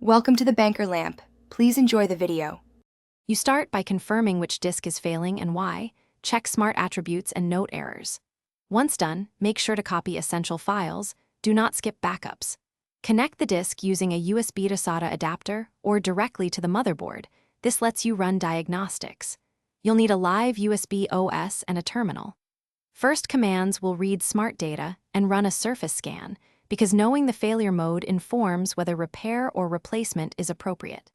Welcome to the Banker Lamp. Please enjoy the video. You start by confirming which disk is failing and why. Check smart attributes and note errors. Once done, make sure to copy essential files. Do not skip backups. Connect the disk using a USB to SATA adapter or directly to the motherboard. This lets you run diagnostics. You'll need a live USB OS and a terminal. First commands will read smart data and run a surface scan, because knowing the failure mode informs whether repair or replacement is appropriate.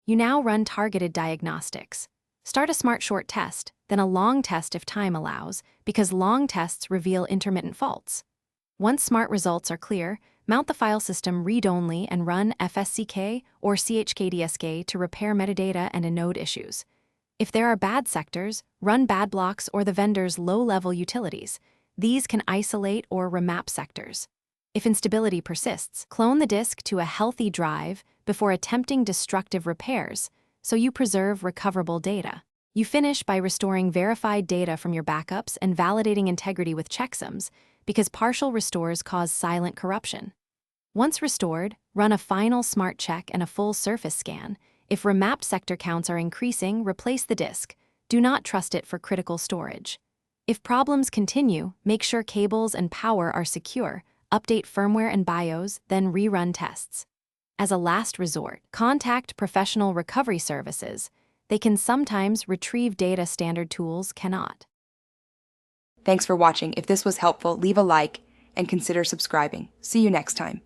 You now run targeted diagnostics. Start a smart short test, then a long test if time allows, because long tests reveal intermittent faults. Once smart results are clear, mount the file system read-only and run FSCK or CHKDSK to repair metadata and node issues. If there are bad sectors, run bad blocks or the vendor's low-level utilities. These can isolate or remap sectors. If instability persists, clone the disk to a healthy drive before attempting destructive repairs, so you preserve recoverable data. You finish by restoring verified data from your backups and validating integrity with checksums, because partial restores cause silent corruption. Once restored, run a final smart check and a full surface scan. If remapped sector counts are increasing, replace the disk. Do not trust it for critical storage. If problems continue, make sure cables and power are secure. Update firmware and BIOS, then rerun tests. As a last resort, contact professional recovery services. They can sometimes retrieve data standard tools cannot. Thanks for watching. If this was helpful, leave a like and consider subscribing. See you next time.